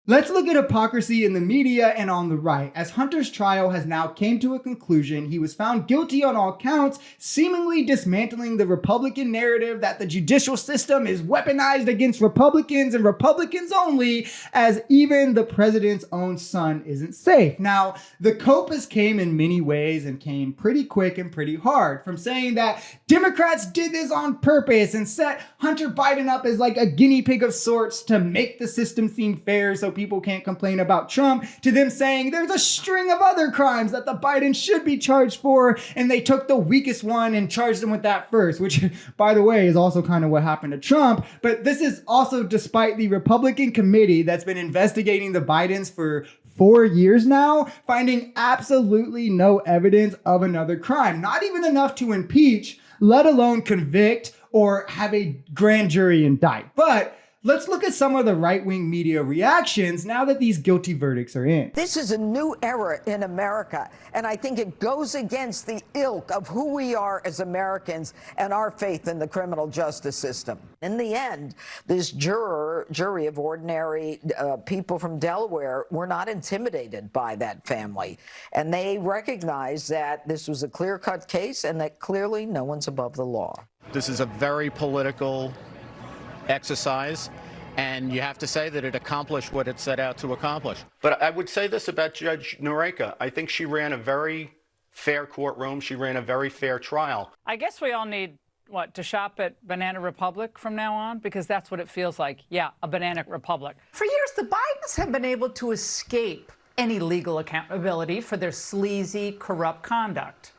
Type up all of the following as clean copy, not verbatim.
Let's look at hypocrisy in the media and on the right. As Hunter's trial has now came to a conclusion, he was found guilty on all counts, seemingly dismantling the Republican narrative that the judicial system is weaponized against Republicans and Republicans only, as even the president's own son isn't safe. Now, the copas came in many ways and came pretty quick and pretty hard, from saying that Democrats did this on purpose and set Hunter Biden up as like a guinea pig of sorts to make the system seem fair so people can't complain about Trump, to them saying there's a string of other crimes that the Biden should be charged for, and they took the weakest one and charged him with that first, which, by the way, is also kind of what happened to Trump. But this is also despite the Republican committee that's been investigating the Bidens for 4 years now, finding absolutely no evidence of another crime, not even enough to impeach, let alone convict or have a grand jury indict. But let's look at some of the right-wing media reactions now that these guilty verdicts are in. This is a new era in America, and I think it goes against the ilk of who we are as Americans and our faith in the criminal justice system. In the end, this jury of ordinary people from Delaware were not intimidated by that family, and they recognized that this was a clear-cut case and that clearly no one's above the law. This is a very political exercise, and you have to say that it accomplished what it set out to accomplish. But I would say this about Judge Noreika. I think she ran a very fair courtroom. She ran a very fair trial. I guess we all need, to shop at Banana Republic from now on? Because that's what it feels like. Yeah, a Banana Republic. For years, the Bidens have been able to escape any legal accountability for their sleazy, corrupt conduct.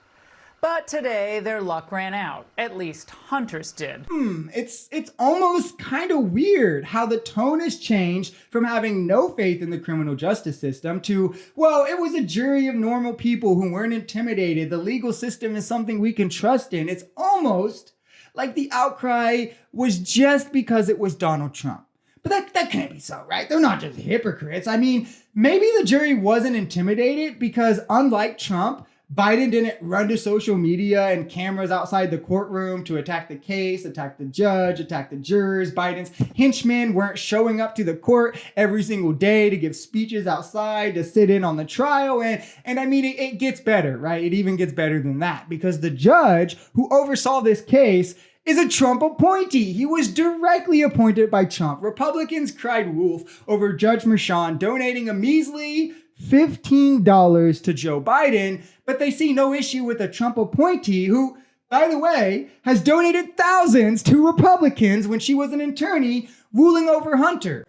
But today, their luck ran out. At least Hunter's did. It's almost kind of weird how the tone has changed from having no faith in the criminal justice system to, well, it was a jury of normal people who weren't intimidated. The legal system is something we can trust in. It's almost like the outcry was just because it was Donald Trump. But that can't be so, right? They're not just hypocrites. I mean, maybe the jury wasn't intimidated because, unlike Trump, Biden didn't run to social media and cameras outside the courtroom to attack the case, attack the judge, attack the jurors. Biden's henchmen weren't showing up to the court every single day to give speeches outside, to sit in on the trial. And I mean, it gets better, right? It even gets better than that, because the judge who oversaw this case is a Trump appointee. He was directly appointed by Trump. Republicans cried wolf over Judge Merchan donating a measly $15 to Joe Biden, but they see no issue with a Trump appointee who, by the way, has donated thousands to Republicans when she was an attorney ruling over Hunter.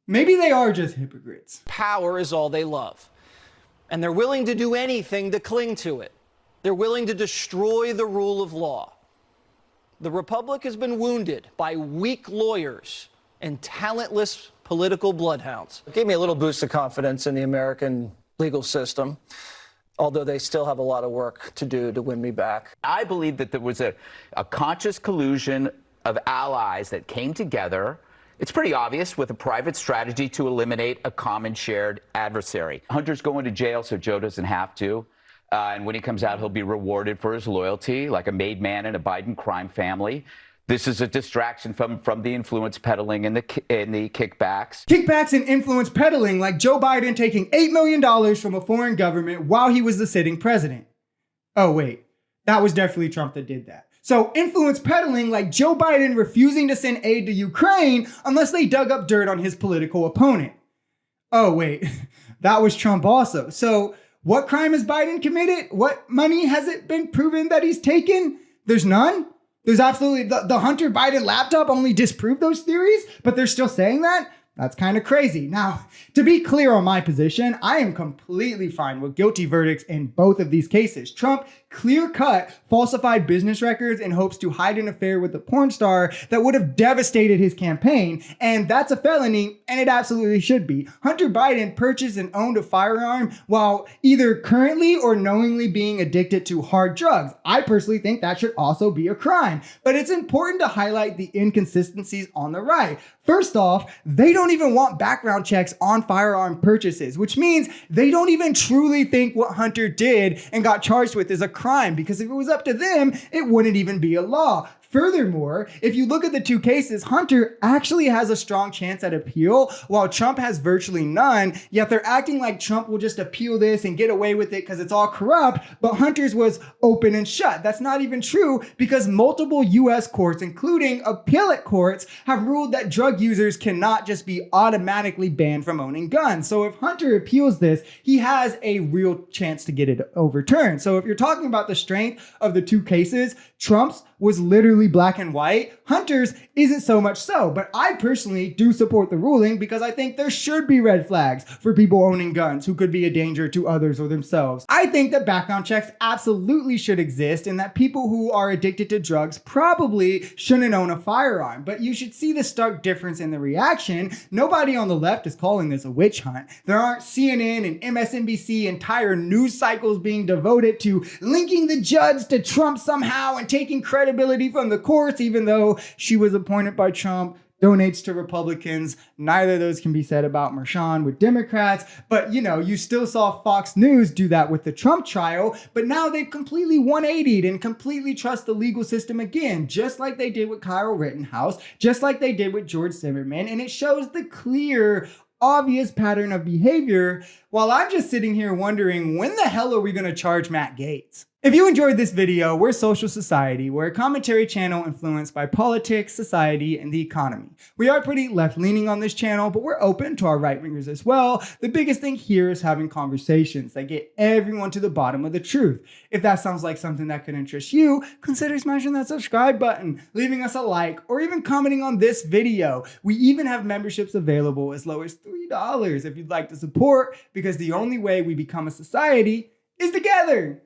Maybe they are just hypocrites. Power is all they love, and they're willing to do anything to cling to it. They're willing to destroy the rule of law. The Republic has been wounded by weak lawyers and talentless political bloodhounds. It gave me a little boost of confidence in the American legal system, although they still have a lot of work to do to win me back. I believe that there was a conscious collusion of allies that came together. It's pretty obvious, with a private strategy to eliminate a common shared adversary. Hunter's going to jail, so Joe doesn't have to. And when he comes out, he'll be rewarded for his loyalty, like a made man in a Biden crime family. This is a distraction from the influence peddling and the kickbacks. Kickbacks and influence peddling, like Joe Biden taking $8 million from a foreign government while he was the sitting president. Oh, wait, that was definitely Trump that did that. So influence peddling, like Joe Biden refusing to send aid to Ukraine unless they dug up dirt on his political opponent. Oh, wait, that was Trump also. So what crime has Biden committed? What money has it been proven that he's taken? There's none. There's absolutely, the Hunter Biden laptop only disproved those theories, but they're still saying that? That's kind of crazy. Now, to be clear on my position, I am completely fine with guilty verdicts in both of these cases. Trump clear-cut falsified business records in hopes to hide an affair with a porn star that would have devastated his campaign, and that's a felony, and it absolutely should be. Hunter Biden purchased and owned a firearm while either currently or knowingly being addicted to hard drugs. I personally think that should also be a crime, but it's important to highlight the inconsistencies on the right. First off, they don't even want background checks on firearm purchases, which means they don't even truly think what Hunter did and got charged with is a crime, because if it was up to them, it wouldn't even be a law. Furthermore, if you look at the two cases, Hunter actually has a strong chance at appeal, while Trump has virtually none, yet they're acting like Trump will just appeal this and get away with it because it's all corrupt, but Hunter's was open and shut. That's not even true because multiple US courts, including appellate courts, have ruled that drug users cannot just be automatically banned from owning guns. So if Hunter appeals this, he has a real chance to get it overturned. So if you're talking about the strength of the two cases, Trump's was literally black and white. Hunter's isn't so much so, but I personally do support the ruling because I think there should be red flags for people owning guns who could be a danger to others or themselves. I think that background checks absolutely should exist and that people who are addicted to drugs probably shouldn't own a firearm, but you should see the stark difference in the reaction. Nobody on the left is calling this a witch hunt. There aren't CNN and MSNBC entire news cycles being devoted to linking the judge to Trump somehow and taking credibility from the courts, even though she was appointed by Trump, donates to Republicans. Neither of those can be said about Merchan with Democrats. But, you still saw Fox News do that with the Trump trial. But now they've completely 180'd and completely trust the legal system again, just like they did with Kyle Rittenhouse, just like they did with George Zimmerman. And it shows the clear, obvious pattern of behavior, while I'm just sitting here wondering, when the hell are we going to charge Matt Gaetz? If you enjoyed this video, we're Social Society. We're a commentary channel influenced by politics, society, and the economy. We are pretty left-leaning on this channel, but we're open to our right-wingers as well. The biggest thing here is having conversations that get everyone to the bottom of the truth. If that sounds like something that could interest you, consider smashing that subscribe button, leaving us a like, or even commenting on this video. We even have memberships available as low as $3 if you'd like to support, because the only way we become a society is together.